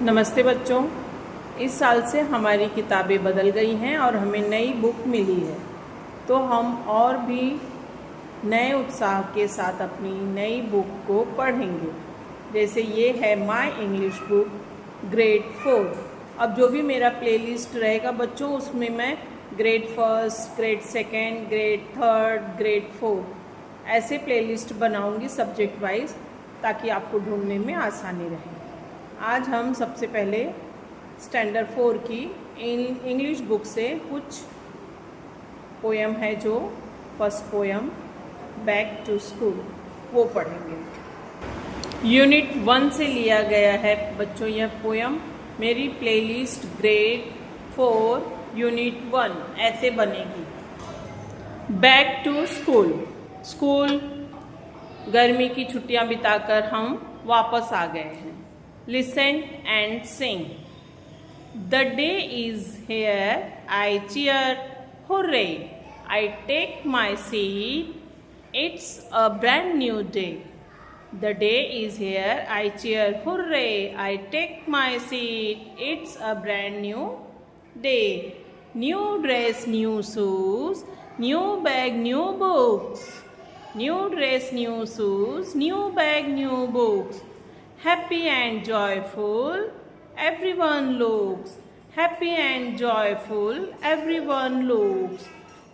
नमस्ते बच्चों। इस साल से हमारी किताबें बदल गई हैं और हमें नई बुक मिली है, तो हम और भी नए उत्साह के साथ अपनी नई बुक को पढ़ेंगे। जैसे ये है माय इंग्लिश बुक ग्रेड 4। अब जो भी मेरा प्लेलिस्ट रहेगा बच्चों, उसमें मैं ग्रेड 1, ग्रेड 2, ग्रेड 3, ग्रेड 4 ऐसे प्लेलिस्ट बनाऊंगी सब्जेक्ट वाइज, ताकि आपको ढूंढने में आसानी रहे। आज हम सबसे पहले स्टैंडर्ड 4 की इंग्लिश बुक से कुछ पोयम है, जो first poem back to school, वो पढ़ेंगे। यूनिट 1 से लिया गया है बच्चों यह पोयम। मेरी प्लेलिस्ट ग्रेड 4 यूनिट 1 ऐसे बनेगी। Back to school. स्कूल गर्मी की छुट्टियां बिताकर हम वापस आ गए हैं। Listen and sing. The day is here, I cheer, hooray! I take my seat, it's a brand new day. The day is here, I cheer, hooray! I take my seat, it's a brand new day. New dress, new shoes, new bag, new books. New dress, new shoes, new bag, new books. Happy and joyful, everyone looks. Happy and joyful, everyone looks.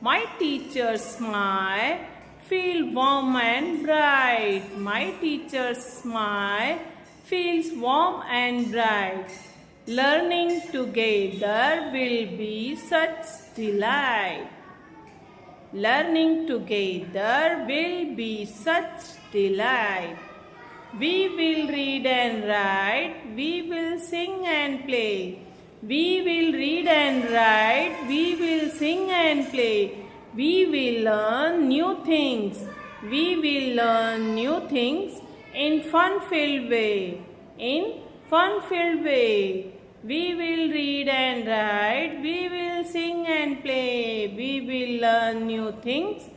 My teacher's smile, feel warm and bright. My teacher's smile feels warm and bright. Learning together will be such delight. Learning together will be such delight. We will read and write, we will sing and play. We will read and write, we will sing and play. We will learn new things, we will learn new things in fun-filled way. In fun-filled way. We will read and write, we will sing and play. We will learn new things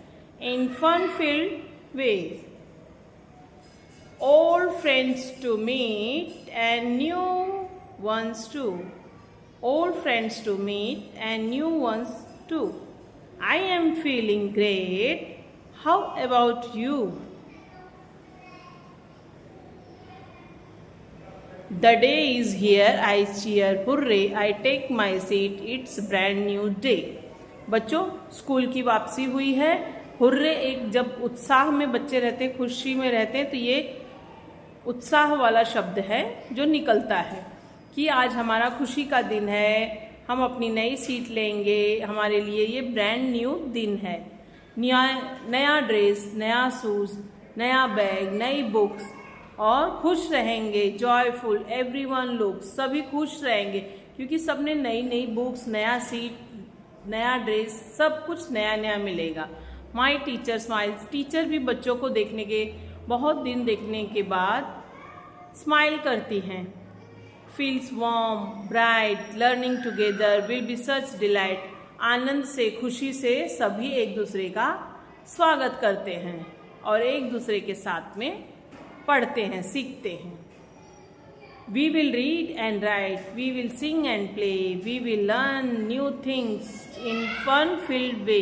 in fun-filled ways. Old friends to meet and new ones too. Old friends to meet and new ones too. I am feeling great. How about you? The day is here, I cheer, hooray, I take my seat, it's brand new day. बच्चों, school की वापसी हुई है। Hurray एक जब उत्साह में बच्चे रहते हैं, खुशी में रहते हैं, तो ये उत्साह वाला शब्द है जो निकलता है कि आज हमारा खुशी का दिन है, हम अपनी नई सीट लेंगे, हमारे लिए ये ब्रांड न्यू दिन है। नया ड्रेस, नया शूज, नया बैग, नई बुक्स, और खुश रहेंगे। जॉयफुल, एवरीवन लुक्स, सभी खुश रहेंगे क्योंकि सबने नई नई बुक्स, नया सीट, नया ड्रेस, सब कुछ नया नया मिलेगा। My teacher smiles. टीचर भी बच्चों को देखने के बहुत दिन देखने के बाद स्माइल करती हैं। Feels warm, bright, learning together will be such delight. आनंद से, खुशी से सभी एक दूसरे का स्वागत करते हैं और एक दूसरे के साथ में पढ़ते हैं, सीखते हैं। We will read and write, we will sing and play, we will learn new things in fun filled way.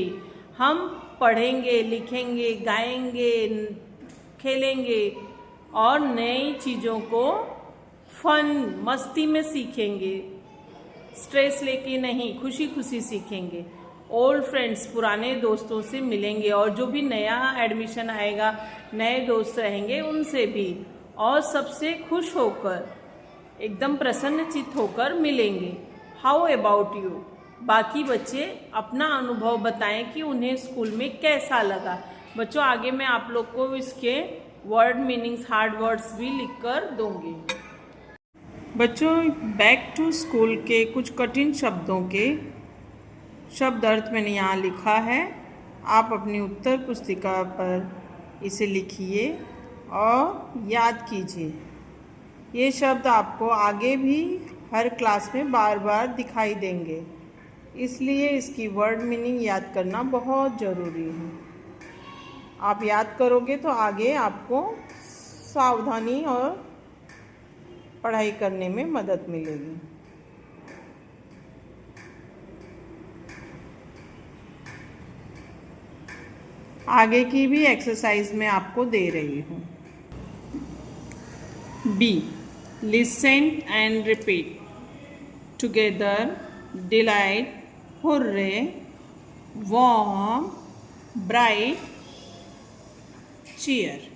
हम पढ़ेंगे, लिखेंगे, गाएंगे, खेलेंगे और नई चीज़ों को फन, मस्ती में सीखेंगे। स्ट्रेस लेके नहीं, खुशी खुशी सीखेंगे। ओल्ड फ्रेंड्स, पुराने दोस्तों से मिलेंगे, और जो भी नया एडमिशन आएगा, नए दोस्त रहेंगे उनसे भी, और सबसे खुश होकर, एकदम प्रसन्नचित्त होकर मिलेंगे। How about you? बाकी बच्चे अपना अनुभव बताएं कि उन्हें स्कूल में कैसा लगा। बच्चों, आगे मैं आप लोग को इसके वर्ड मीनिंग्स, हार्ड वर्ड्स भी लिखकर दूंगी। बच्चों, बैक टू स्कूल के कुछ कठिन शब्दों के शब्द अर्थ मैंने यहाँ लिखा है। आप अपनी उत्तर पुस्तिका पर इसे लिखिए और याद कीजिए। ये शब्द आपको आगे भी हर क्लास में बार बार दिखाई देंगे, इसलिए इसकी वर्ड मीनिंग याद करना बहुत ज़रूरी है। आप याद करोगे तो आगे आपको सावधानी और पढ़ाई करने में मदद मिलेगी। आगे की भी एक्सरसाइज में आपको दे रही हूँ। B, listen and repeat together, delight, hurray, warm, bright, cheer.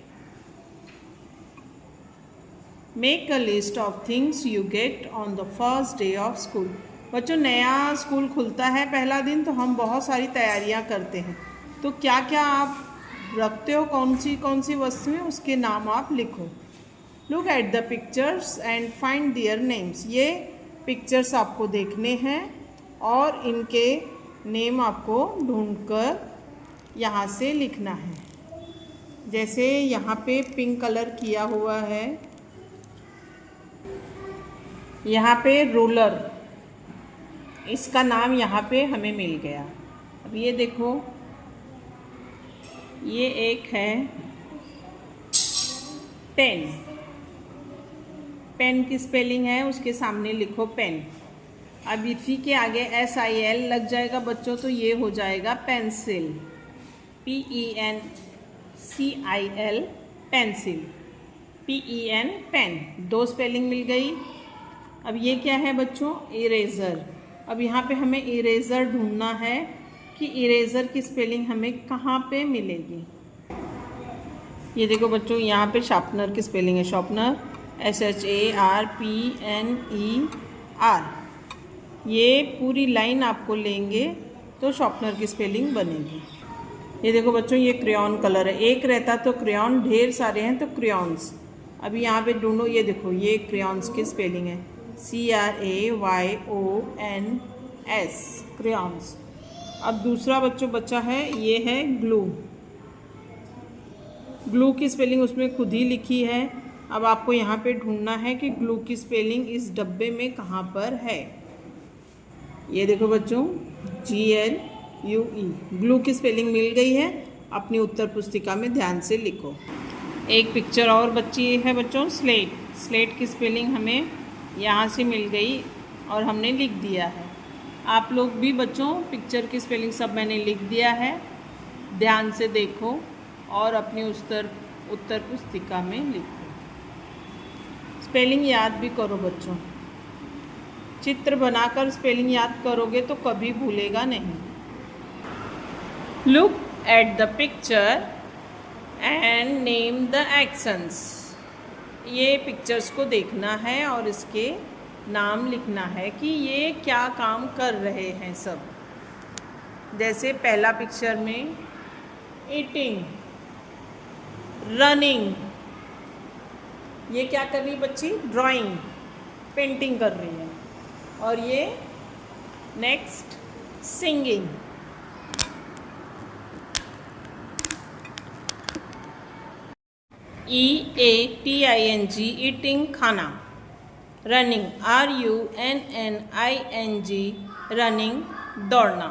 Make a list of things you get on the first day of school. बच्चों, नया स्कूल खुलता है पहला दिन, तो हम बहुत सारी तैयारियां करते हैं। तो क्या क्या आप रखते हो, कौन सी वस्तुएं, उसके नाम आप लिखो। Look at the pictures and find their names. ये पिक्चर्स आपको देखने हैं और इनके नेम आपको ढूंढकर यहाँ से लिखना है। जैसे यहाँ पे पिंक कलर किया हुआ है, यहाँ पे रूलर, इसका नाम यहाँ पे हमें मिल गया। अब ये देखो, ये एक है पेन। पेन की स्पेलिंग है, उसके सामने लिखो पेन। अब इसी के आगे SIL लग जाएगा बच्चों, तो ये हो जाएगा pencil. PENCIL, pencil. PEN, pen. 2 spelling मिल गई। अब ये क्या है बच्चों, इरेज़र। अब यहाँ पे हमें इरेज़र ढूंढना है कि इरेज़र की स्पेलिंग हमें कहाँ पे मिलेगी। ये देखो बच्चों, यहाँ पे शार्पनर की स्पेलिंग है, शार्पनर, SHARPNER। ये पूरी लाइन आपको लेंगे तो शार्पनर की स्पेलिंग बनेगी। ये देखो बच्चों, ये क्रेयॉन कलर है। एक रहता तो क्रेयॉन, ढेर सारे हैं तो क्रेयॉन्स। अभी यहाँ पे ढूंढो, ये देखो, ये क्रेयॉन्स की स्पेलिंग है, CRAYONS, क्रेयॉन्स। अब दूसरा बच्चा है, ये है ग्लू। ग्लू की स्पेलिंग उसमें खुद ही लिखी है। अब आपको यहाँ पे ढूंढना है कि ग्लू की स्पेलिंग इस डब्बे में कहाँ पर है। ये देखो बच्चों, GLUE, ग्लू की स्पेलिंग मिल गई है। अपनी उत्तर पुस्तिका में ध्यान से लिखो। एक पिक्चर और बची है बच्चों, स्लेट। स्लेट की स्पेलिंग हमें यहाँ से मिल गई और हमने लिख दिया है। आप लोग भी बच्चों पिक्चर की स्पेलिंग सब मैंने लिख दिया है, ध्यान से देखो और अपनी उत्तर पुस्तिका में लिखो। स्पेलिंग याद भी करो बच्चों, चित्र बनाकर स्पेलिंग याद करोगे तो कभी भूलेगा नहीं। Look at the picture and name the actions. ये पिक्चर्स को देखना है और इसके नाम लिखना है कि ये क्या काम कर रहे हैं सब। जैसे पहला पिक्चर में ईटिंग, रनिंग, ये क्या कर रही है बच्ची, ड्राइंग, पेंटिंग कर रही है। और ये नेक्स्ट सिंगिंग। EATING, ईटिंग, खाना। रनिंग, RUNNING, रनिंग, दौड़ना।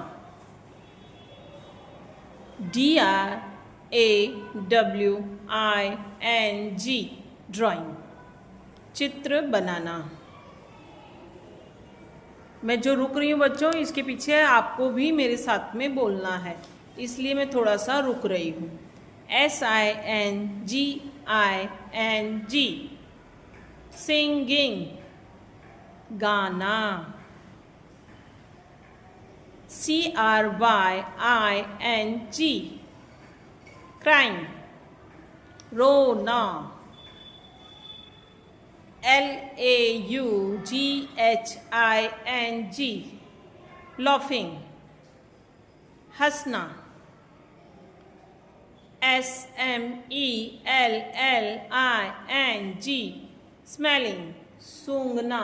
DRAWING, ड्राइंग, चित्र बनाना। मैं जो रुक रही हूँ बच्चों, इसके पीछे आपको भी मेरे साथ में बोलना है, इसलिए मैं थोड़ा सा रुक रही हूँ। SINGING, सिंगिंग, गाना। CRYING, क्राइंग, रोना। LAUGHING, laughing, हंसना। SMELLING, smelling, सूंघना।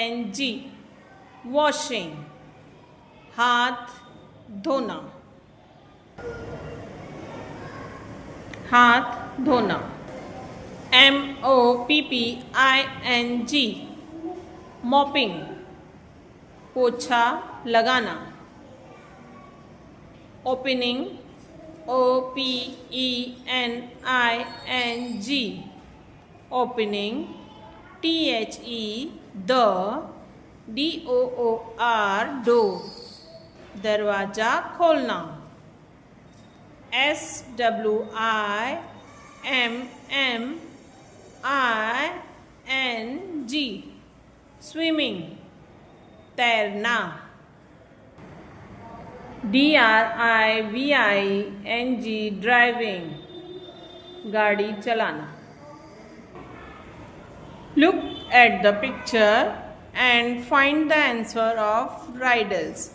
WASHING, washing, हाथ धोना। हाथ धोना। MOPPING, mopping, पोछा लगाना। Opening, OPENING, opening. THE, DOOR, door, दरवाजा खोलना। SWIMMING, स्विमिंग, तैरना। DRIVING, ड्राइविंग, गाड़ी चलाना। Look at the picture and find the answer of riddles.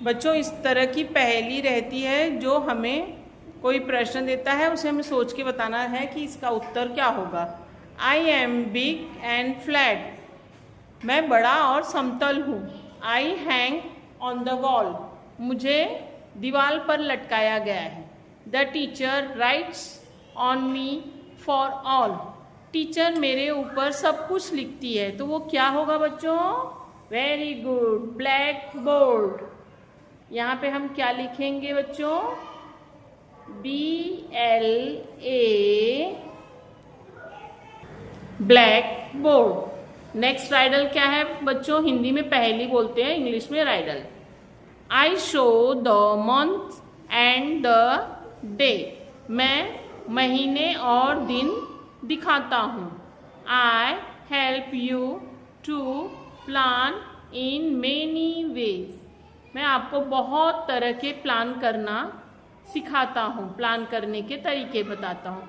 बच्चों, इस तरह की पहेली रहती है जो हमें कोई प्रश्न देता है, उसे हमें सोच के बताना है कि इसका उत्तर क्या होगा। I am big and flat, मैं बड़ा और समतल हूँ। I hang on the wall, मुझे दीवार पर लटकाया गया है। The teacher writes on me for all, teacher मेरे ऊपर सब कुछ लिखती है। तो वो क्या होगा बच्चों? Very good, black board. यहाँ पे हम क्या लिखेंगे बच्चों? BLA, black board. Next Rydal क्या है बच्चों? हिंदी में पहेली बोलते हैं, इंग्लिश में riddle. I show the month and the day, मैं महीने और दिन दिखाता हूँ। I help you to plan in many ways, मैं आपको बहुत तरह के प्लान करना सिखाता हूँ, प्लान करने के तरीके बताता हूँ।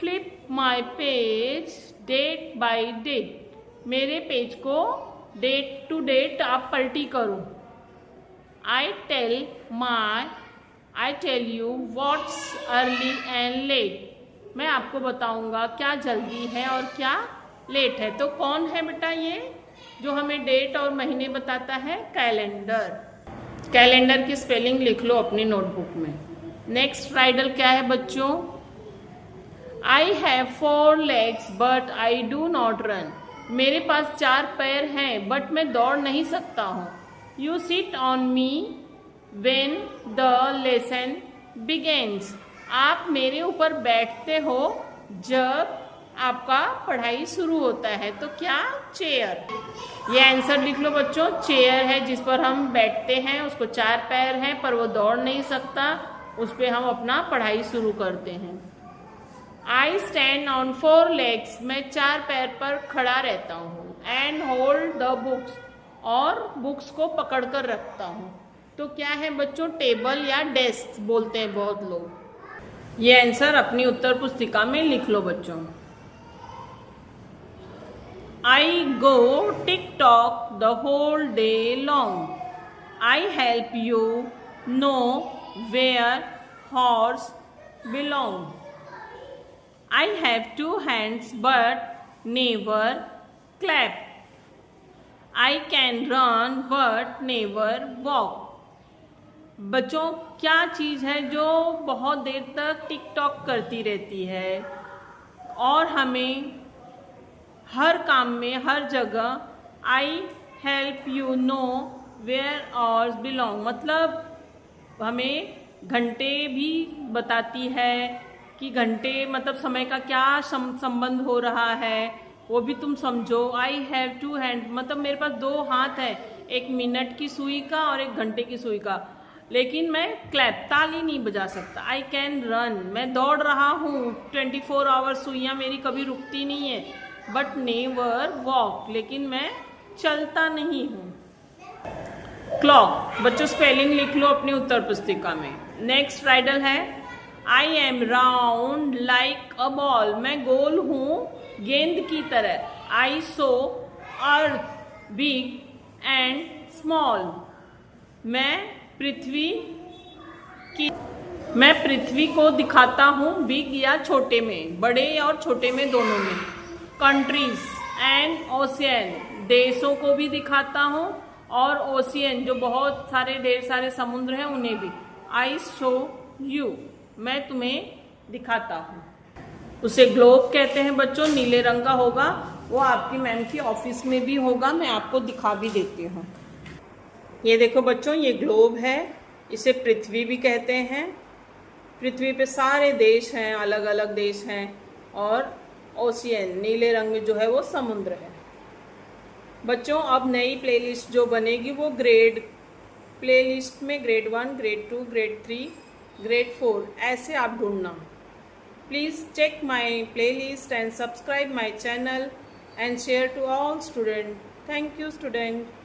Flip my page date by date, मेरे पेज को डेट टू डेट आप पलटी करो। I tell you what's early and late, मैं आपको बताऊंगा क्या जल्दी है और क्या लेट है। तो कौन है बेटा ये जो हमें डेट और महीने बताता है? कैलेंडर। कैलेंडर की स्पेलिंग लिख लो अपनी नोटबुक में। नेक्स्ट राइडल क्या है बच्चों? I have 4 legs but I do not run, मेरे पास 4 पैर हैं बट मैं दौड़ नहीं सकता हूँ। You sit on me when the lesson begins, आप मेरे ऊपर बैठते हो जब आपका पढ़ाई शुरू होता है। तो क्या? चेयर। ये आंसर लिख लो बच्चों। चेयर है जिस पर हम बैठते हैं, उसको 4 पैर हैं पर वो दौड़ नहीं सकता, उस पर हम अपना पढ़ाई शुरू करते हैं। आई स्टैंड ऑन 4 legs, मैं 4 पैर पर खड़ा रहता हूँ। एंड होल्ड द बुक्स, और बुक्स को पकड़ कर रखता हूँ। तो क्या है बच्चों? टेबल या डेस्क बोलते हैं बहुत लोग। ये आंसर अपनी उत्तर पुस्तिका में लिख लो बच्चों। I go tick tock the whole day long, I help you know where hours belong, I have 2 hands but never clap, I can run but never walk। बच्चों, क्या चीज़ है जो बहुत देर तक टिक टॉक करती रहती है और हमें हर काम में, हर जगह I help you know where hours belong, मतलब हमें घंटे भी बताती है कि घंटे मतलब समय का क्या संबंध हो रहा है, वो भी तुम समझो। आई हैव 2 hands, मतलब मेरे पास 2 हाथ है, एक मिनट की सुई का और एक घंटे की सुई का, लेकिन मैं क्लैप, ताली नहीं बजा सकता। आई कैन रन, मैं दौड़ रहा हूँ 24 hours, सुइयाँ मेरी कभी रुकती नहीं है। बट नेवर वॉक, लेकिन मैं चलता नहीं हूँ। क्लॉक। बच्चों, स्पेलिंग लिख लो अपनी उत्तर पुस्तिका में। नेक्स्ट राइडल है I am round like a ball, मैं गोल हूँ गेंद की तरह। आई सो अर्थ बिग एंड स्मॉल, मैं पृथ्वी को दिखाता हूँ बिग या छोटे में, बड़े और छोटे में दोनों में। कंट्रीज एंड ओशियन, देशों को भी दिखाता हूँ और ओशियन जो बहुत सारे ढेर सारे समुद्र हैं उन्हें भी। आई शो यू, मैं तुम्हें दिखाता हूँ। उसे ग्लोब कहते हैं बच्चों, नीले रंग का होगा, वो आपकी मैम की ऑफिस में भी होगा, मैं आपको दिखा भी देती हूँ। ये देखो बच्चों, ये ग्लोब है, इसे पृथ्वी भी कहते हैं। पृथ्वी पे सारे देश हैं, अलग अलग देश हैं, और ओशियन नीले रंग में जो है वो समुद्र है। बच्चों अब नई प्लेलिस्ट जो बनेगी वो ग्रेड प्लेलिस्ट में ग्रेड 1, ग्रेड 2, ग्रेड 3, ग्रेड 4 ऐसे आप ढूंढना। Please check my playlist and subscribe my channel and share to all students. Thank you, student.